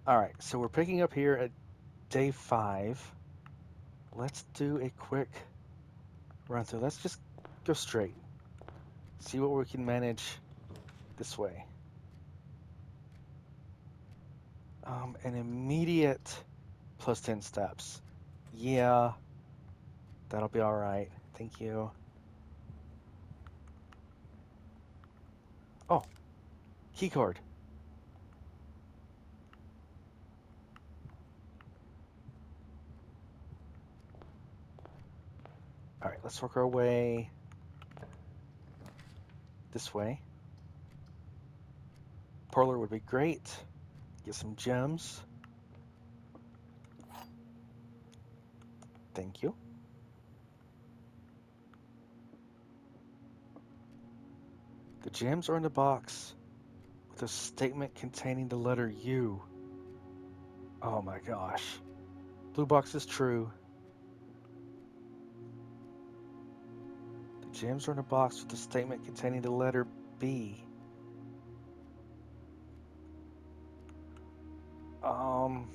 Alright, so we're picking up here at day 5. Let's do a quick run through. Let's just go straight. See what we can manage this way. An immediate plus 10 steps. Yeah, that'll be alright. Thank you. Oh, keycard. Alright, let's work our way this way. Parlor would be great. Get some gems. Thank you. The gems are in the box with a statement containing the letter U. Oh my gosh. Blue box is true. The gems are in a box with a statement containing the letter B. Um,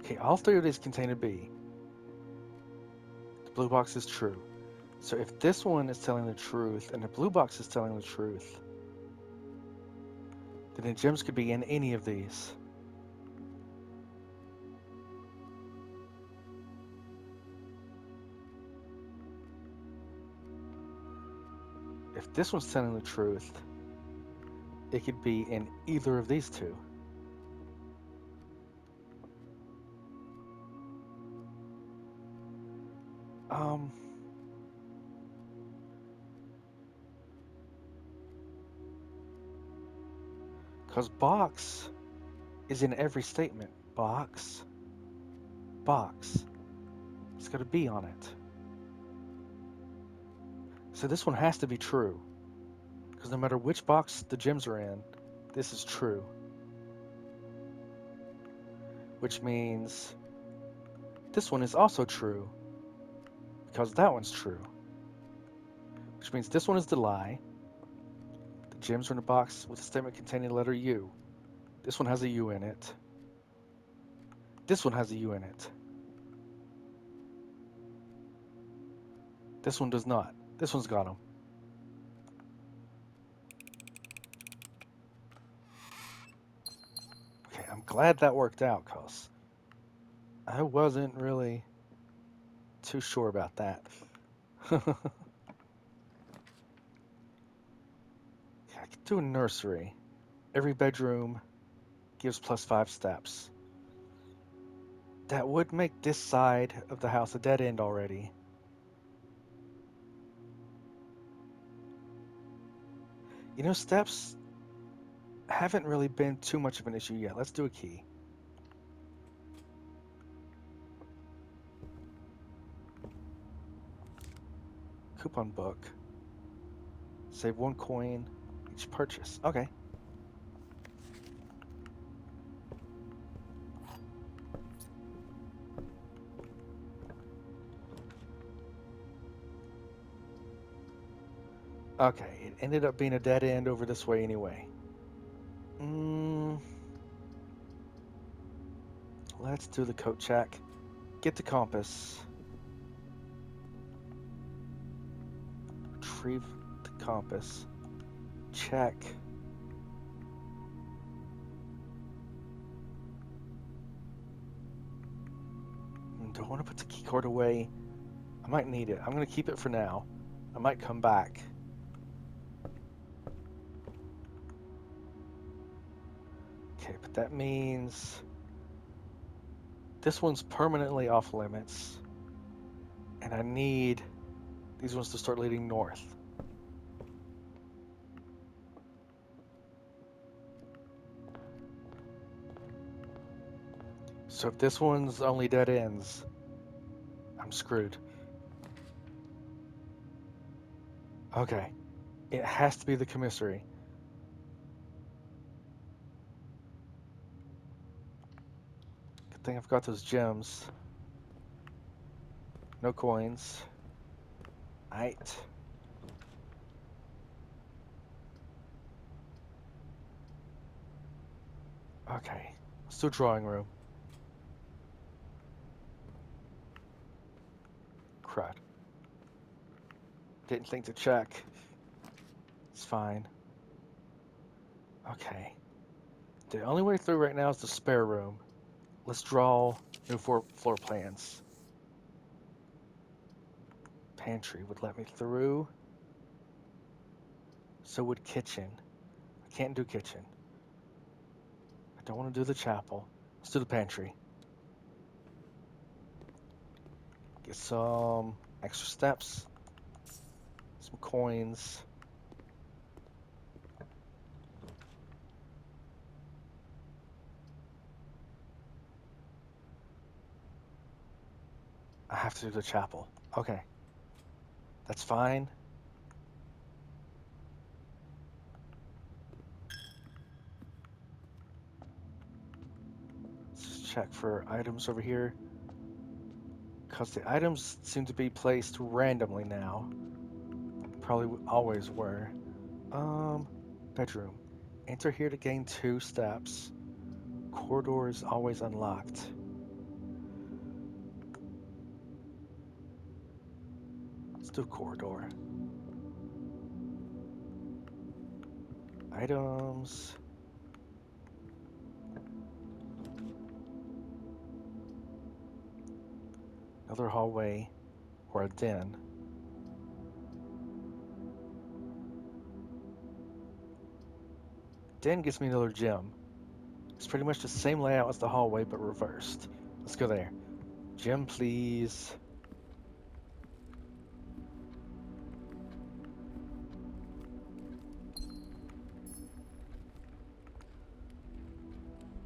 okay, all three of these contain a B. The blue box is true. So if this one is telling the truth and the blue box is telling the truth, then the gems could be in any of these. If this one's telling the truth, it could be in either of these two. Um, because box is in every statement. Box, box. It's got a B on it. So this one has to be true. Because no matter which box the gems are in, this is true. Which means this one is also true. Because that one's true. Which means this one is the lie. The gems are in a box with a statement containing the letter U. This one has a U in it. This one has a U in it. This one does not. This one's got them. Okay, I'm glad that worked out, because I wasn't really too sure about that. Yeah, I could do a nursery. Every bedroom gives plus 5 steps. That would make this side of the house a dead end already. You know, steps haven't really been too much of an issue yet. Let's do a key. Coupon book. Save 1 coin each purchase. Okay. Okay, it ended up being a dead end over this way anyway. Mm, let's do the coat check. Get the compass. Retrieve the compass. Check. Don't want to put the key card away. I might need it. I'm going to keep it for now. I might come back. Okay, but that means this one's permanently off limits. And I need these ones to start leading north. So if this one's only dead ends, I'm screwed. Okay. It has to be the commissary. Good thing I've got those gems. No coins. Aight. Okay. Let's do a drawing room. Crud. Didn't think to check. It's fine. Okay. The only way through right now is the spare room. Let's draw new floor plans. Pantry would let me through. So would kitchen. I can't do kitchen. I don't want to do the chapel. Let's do the pantry. Get some extra steps. Some coins. I have to do the chapel. Okay. That's fine. Let's just check for items over here. Because the items seem to be placed randomly now. Probably always were. Bedroom. Enter here to gain 2 steps. Corridor is always unlocked. Let's do corridor. Items. Another hallway or a den. Den gives me another gem. It's pretty much the same layout as the hallway, but reversed. Let's go there. Gem, please.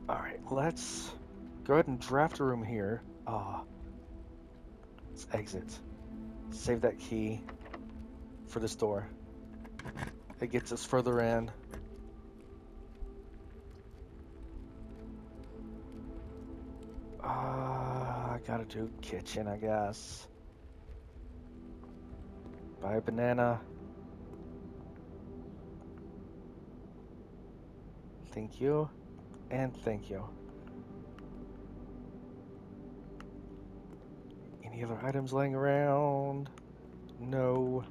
Alright, let's go ahead and draft a room here. Let's exit. Save that key for this door. It gets us further in. I gotta do kitchen, I guess. Buy a banana. Thank you. And thank you. Any other items laying around? No.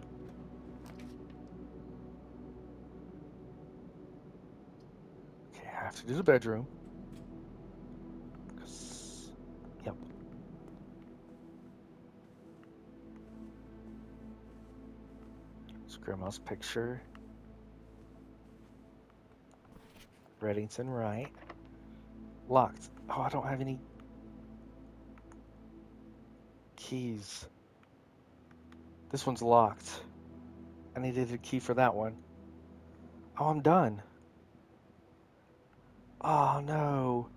Okay, I have to do the bedroom. Yep. It's grandma's picture. Reddington, right. Locked. Oh, I don't have any keys. This one's locked. I needed a key for that one. Oh, I'm done. Oh, no.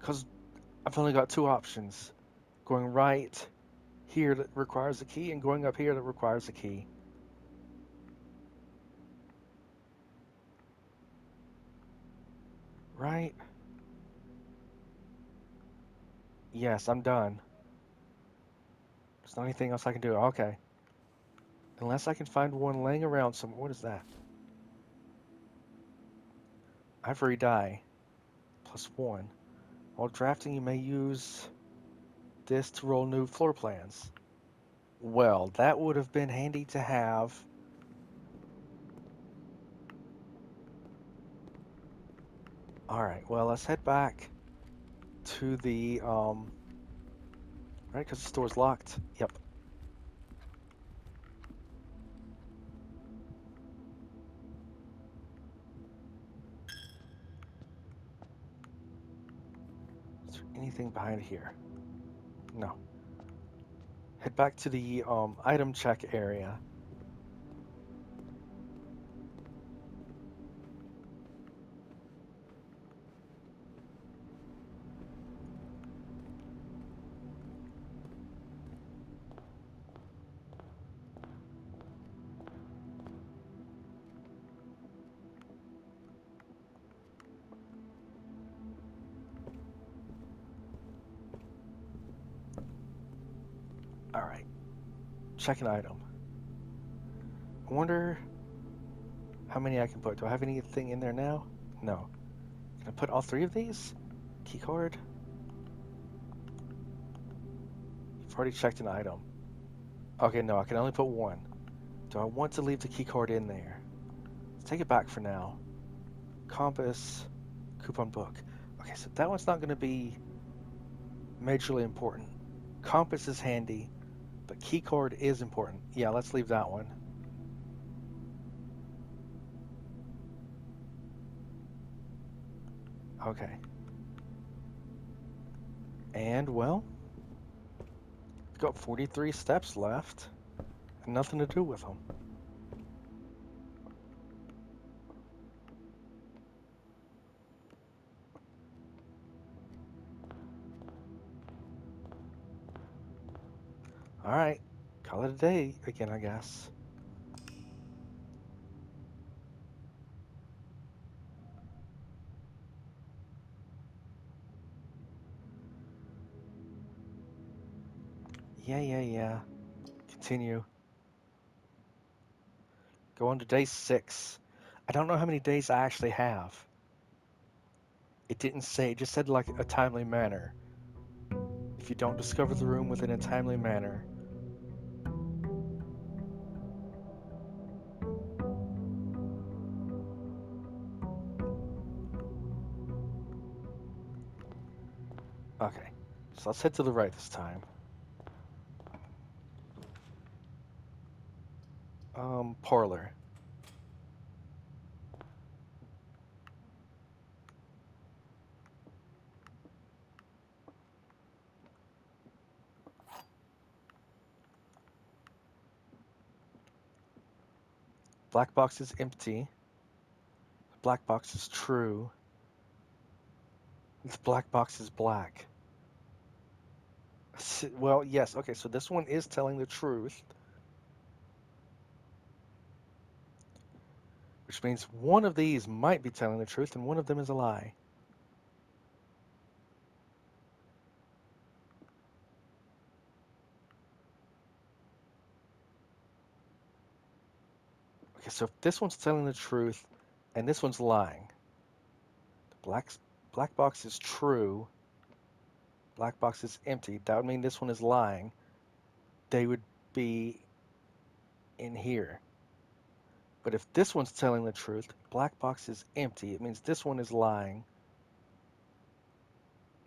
Because I've only got 2 options. Going right here that requires a key, and going up here that requires a key. Right? Yes, I'm done. There's not anything else I can do. Okay. Unless I can find one laying around somewhere. What is that? Ivory die. +1. While drafting, you may use this to roll new floor plans. Well, that would have been handy to have. Alright, well, let's head back to the, right, because the store's locked. Yep. Is there anything behind here? No. Head back to the, item check area. Alright, check an item. I wonder how many I can put. Do I have anything in there now? No. Can I put all 3 of these? Keycard? I've already checked an item. Okay, no, I can only put 1. Do I want to leave the keycard in there? Let's take it back for now. Compass, coupon book. Okay, so that one's not going to be majorly important. Compass is handy, but keycard is important. Yeah, let's leave that one. Okay. And, well, we've got 43 steps left, and nothing to do with them. Alright, call it a day again, I guess. Yeah. Continue. Go on to day 6. I don't know how many days I actually have. It didn't say, it just said like a timely manner. If you don't discover the room within a timely manner. Okay, so let's head to the right this time. Parlor. Black box is empty. The black box is true. The black box is black. Well, yes, okay, so this one is telling the truth. Which means one of these might be telling the truth and one of them is a lie. Okay, so if this one's telling the truth and this one's lying, the black box is true, black box is empty. That would mean this one is lying. They would be in here. But if this one's telling the truth, black box is empty. It means this one is lying.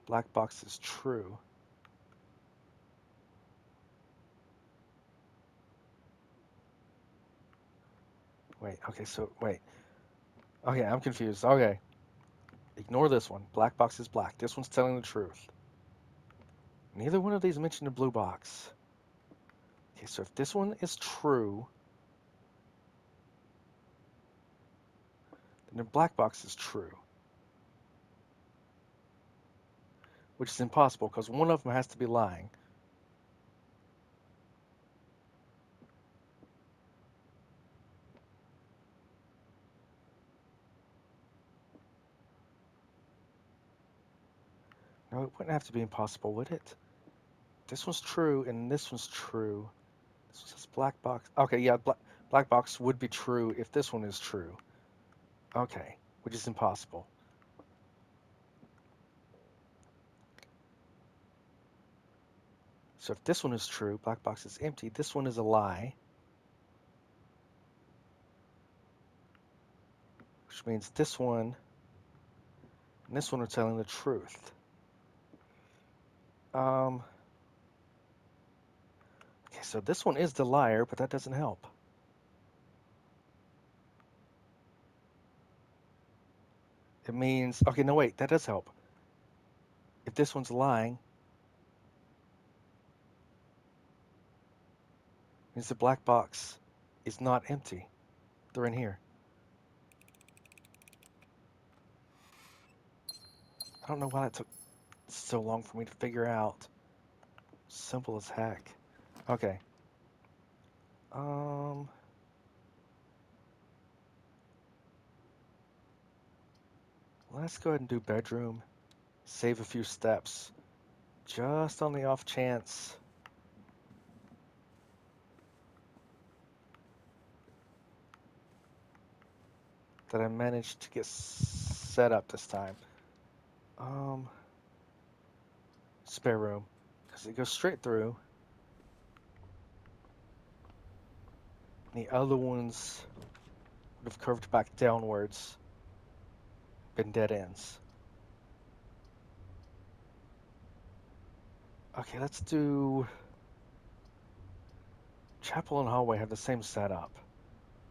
Black box is true. Wait, okay, so wait. Okay, I'm confused. Okay. Ignore this one. Black box is black. This one's telling the truth. Neither one of these mentioned a blue box. Okay, so if this one is true, then the black box is true. Which is impossible because one of them has to be lying. No, it wouldn't have to be impossible, would it? This one's true and this one's true. This one says black box. Okay, yeah, black box would be true if this one is true. Okay, which is impossible. So if this one is true, black box is empty. This one is a lie. Which means this one and this one are telling the truth. Okay, so this one is the liar, but that doesn't help. It means, okay, no, wait, that does help. If this one's lying, it means the black box is not empty. They're in here. I don't know why that took so long for me to figure out. Simple as heck. Okay. Let's go ahead and do bedroom. Save a few steps. Just on the off chance that I managed to get set up this time. Spare room, because it goes straight through. And the other ones would have curved back downwards, been dead ends. Okay, let's do... Chapel and hallway have the same setup.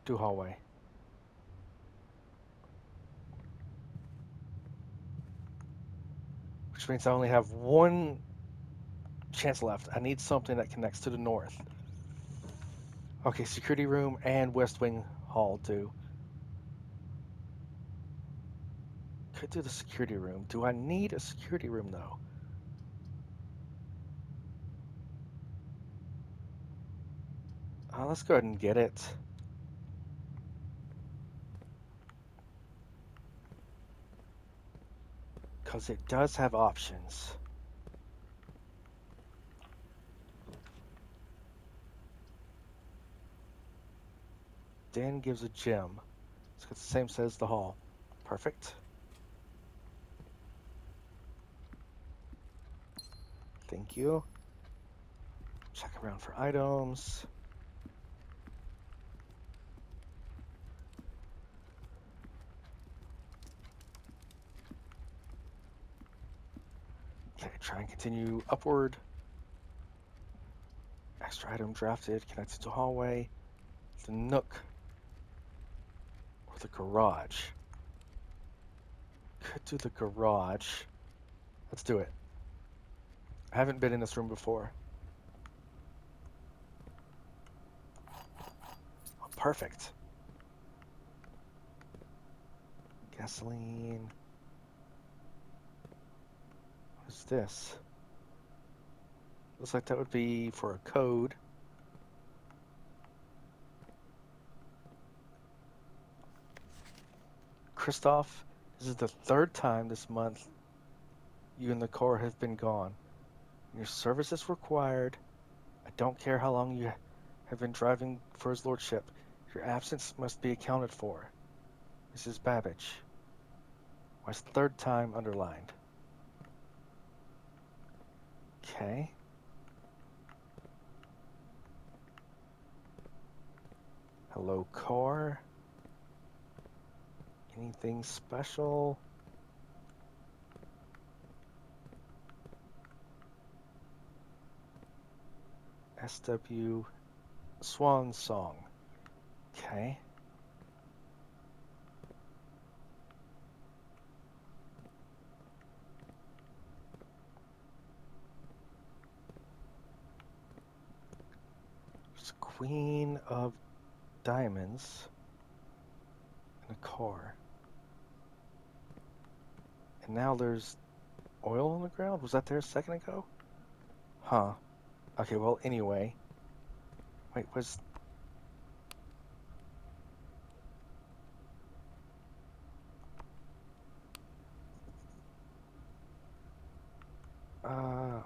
Do hallway. Which means I only have one chance left. I need something that connects to the north. Okay, security room and West Wing Hall do. Could do the security room. Do I need a security room though? Let's go ahead and get it. Because it does have options. Dan gives a gem. It's got the same set as the hall. Perfect. Thank you. Check around for items. Okay, try and continue upward. Extra item drafted, connected to hallway. The nook. Or the garage. Could do the garage. Let's do it. I haven't been in this room before. Oh, perfect. Gasoline. What is this? Looks like that would be for a code. Christoph, this is the third time this month you and the car have been gone. Your service is required. I don't care how long you have been driving for his lordship. Your absence must be accounted for. Mrs. Babbage. My third time underlined. Okay. Hello, car. Anything special? SW Swan Song. Okay. There's a Queen of Diamonds in a car. And now there's oil on the ground? Was that there a second ago? Huh. Okay, well, anyway. Wait, was...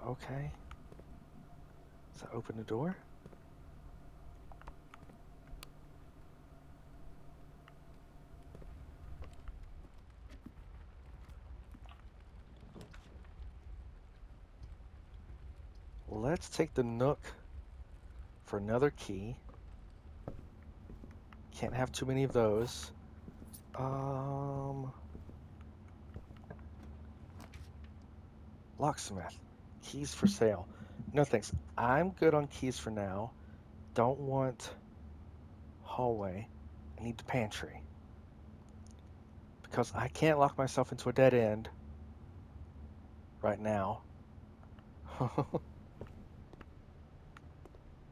Okay. Does that open the door? Let's take the Nook for another key. Can't have too many of those. Locksmith. Keys for sale. No thanks. I'm good on keys for now. Don't want hallway. I need the pantry. Because I can't lock myself into a dead end right now.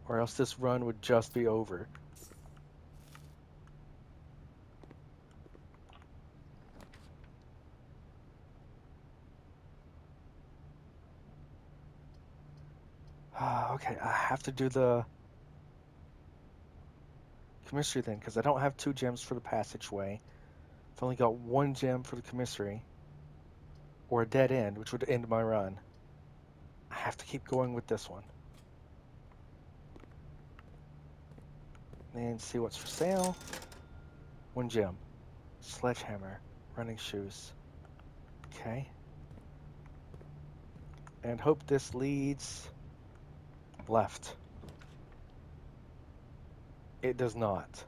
Or else this run would just be over. Okay, I have to do the commissary then, because I don't have 2 gems for the passageway. I've only got 1 gem for the commissary. Or a dead end, which would end my run. I have to keep going with this one. And see what's for sale. 1 gem. Sledgehammer. Running shoes. Okay. And hope this leads left. It does not.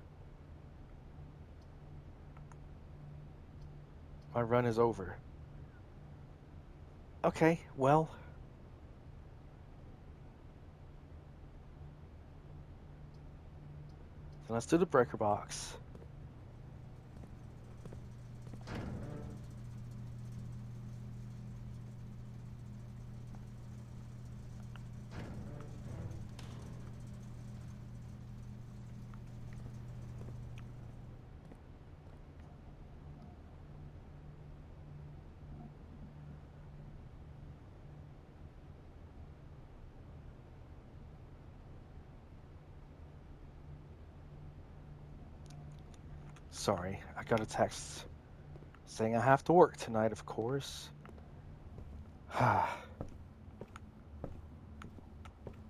My run is over. Okay, well. Then let's do the breaker box. Sorry, I got a text saying I have to work tonight, of course.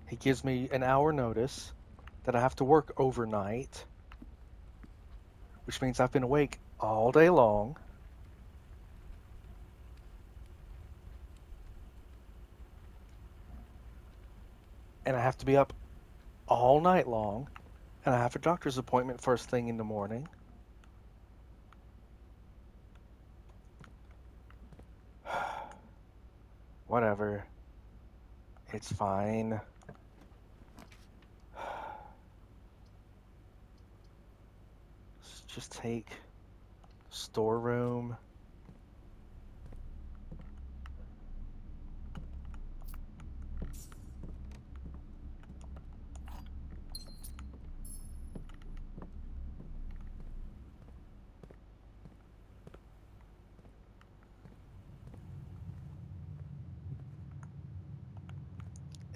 He gives me an hour notice that I have to work overnight, which means I've been awake all day long. And I have to be up all night long, and I have a doctor's appointment first thing in the morning. Whatever. It's fine. Let's just take storeroom.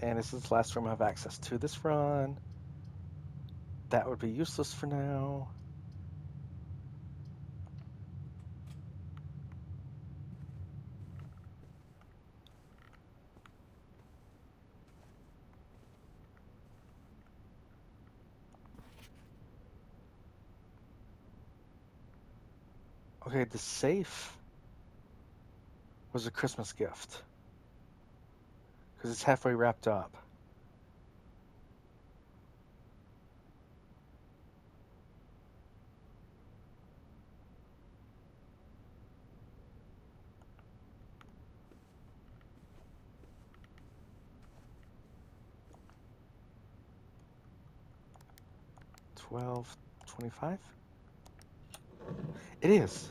And this is the last room I have access to this run. That would be useless for now. Okay, the safe was a Christmas gift. Because it's halfway wrapped up. $12.25? It is.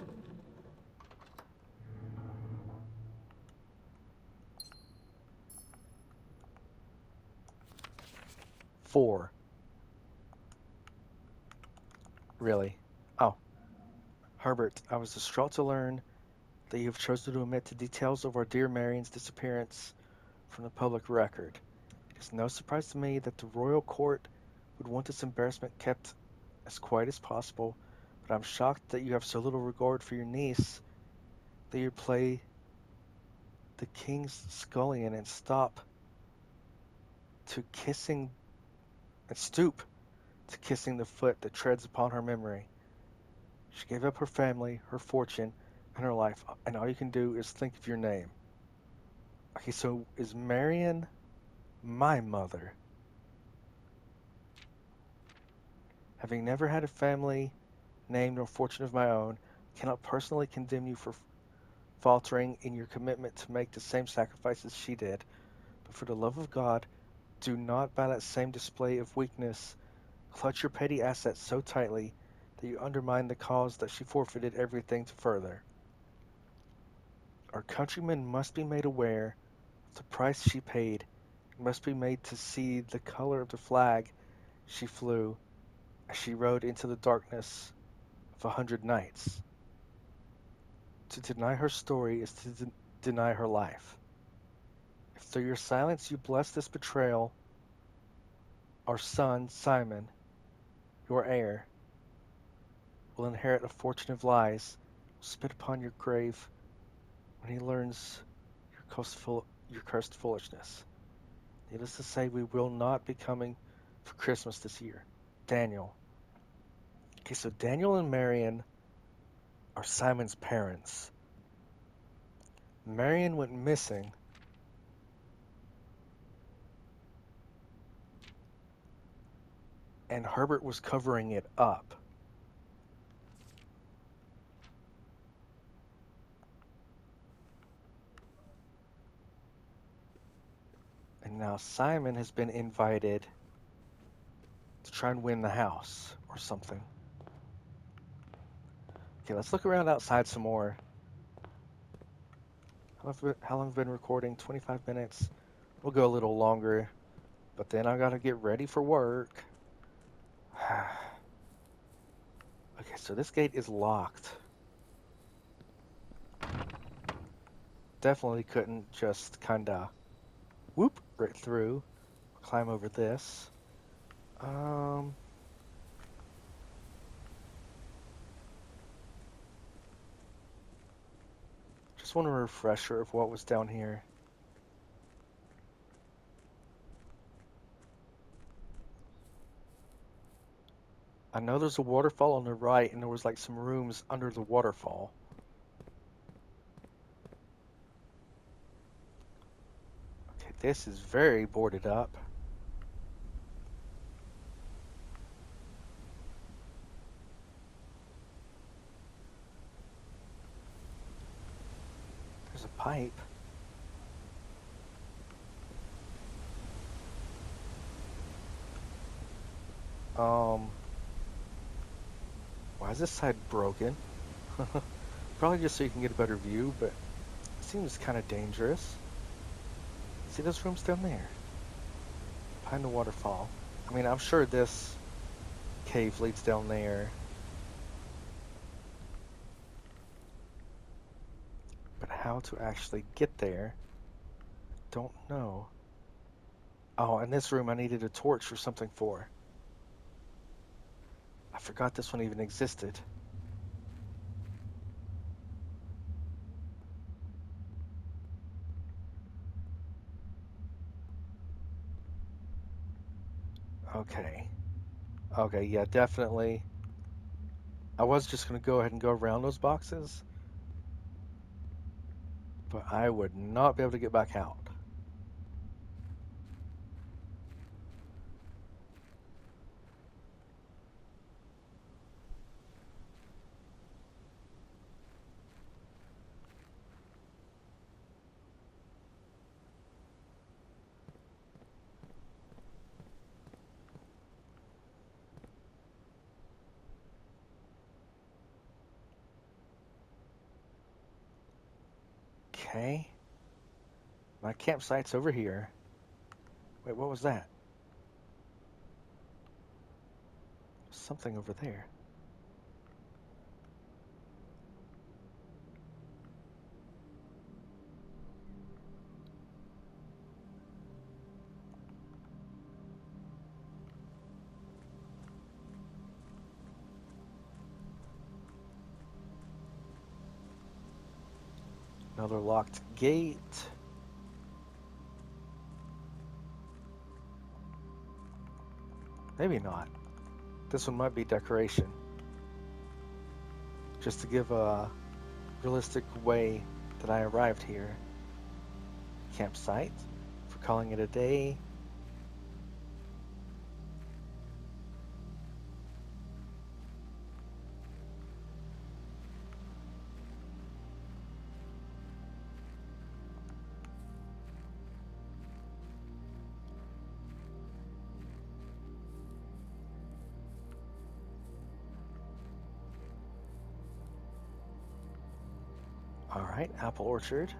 Four. Really? Oh. Herbert, I was distraught to learn that you have chosen to omit the details of our dear Marion's disappearance from the public record. It is no surprise to me that the royal court would want this embarrassment kept as quiet as possible, but I'm shocked that you have so little regard for your niece that you play the king's scullion and stoop to kissing the foot that treads upon her memory. She gave up her family, her fortune, and her life, and all you can do is think of your name. Okay, so is Marion my mother? Having never had a family, name, nor fortune of my own, I cannot personally condemn you for faltering in your commitment to make the same sacrifices she did. But for the love of God, do not, by that same display of weakness, clutch your petty assets so tightly that you undermine the cause that she forfeited everything to further. Our countrymen must be made aware of the price she paid, must be made to see the color of the flag she flew as she rode into the darkness of 100 nights. To deny her story is to deny her life. If through your silence you bless this betrayal, our son, Simon, your heir, will inherit a fortune of lies, will spit upon your grave when he learns your cursed foolishness. Needless to say, we will not be coming for Christmas this year. Daniel. Okay, so Daniel and Marion are Simon's parents. Marion went missing. And Herbert was covering it up. And now Simon has been invited to try and win the house or something. Okay, let's look around outside some more. How long have I been recording? 25 minutes. We'll go a little longer, but then I gotta get ready for work. Okay, so this gate is locked. Definitely couldn't just kinda whoop right through. Climb over this. Just want a refresher of what was down here. I know there's a waterfall on the right, and there was like some rooms under the waterfall. Okay, this is very boarded up. There's a pipe. Why is this side broken? Probably just so you can get a better view, but it seems kind of dangerous. See those rooms down there? Behind the waterfall. I mean, I'm sure this cave leads down there. But how to actually get there, don't know. Oh, and this room I needed a torch or something for. I forgot this one even existed. Okay. Okay, yeah, definitely. I was just going to go ahead and go around those boxes, but I would not be able to get back out. Okay. My campsite's over here. Wait, what was that? Something over there. Another locked gate. Maybe not. This one might be decoration. Just to give a realistic way that I arrived here. Campsite. For calling it a day. Alright, apple orchard.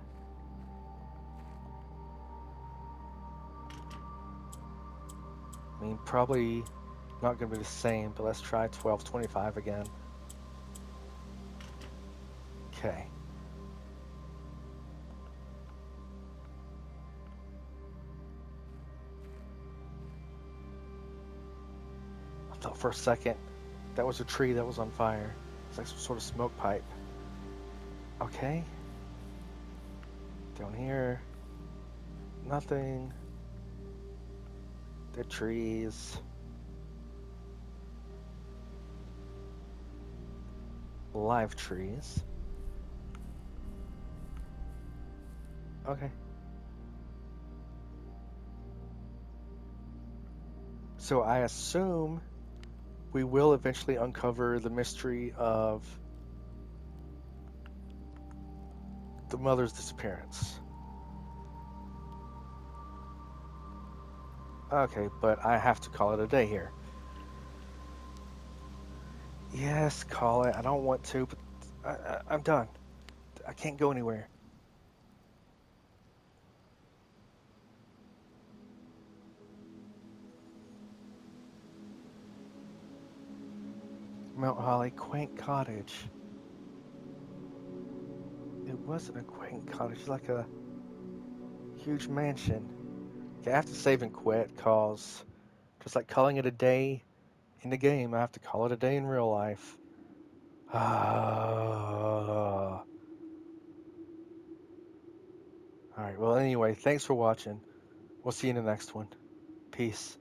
I mean, probably not going to be the same, but let's try 1225 again. Okay. I thought for a second that was a tree that was on fire. It's like some sort of smoke pipe. Okay. Down here. Nothing. Dead trees. live trees. Okay. So I assume we will eventually uncover the mystery of the mother's disappearance. Okay, but I have to call it a day here. Yes, call it. I don't want to, but I'm done. I can't go anywhere. Mount Holly, quaint cottage. It wasn't a quaint cottage, like a huge mansion. Okay, I have to save and quit, cause just like calling it a day in the game, I have to call it a day in real life. Alright, well, anyway, thanks for watching. We'll see you in the next one. Peace.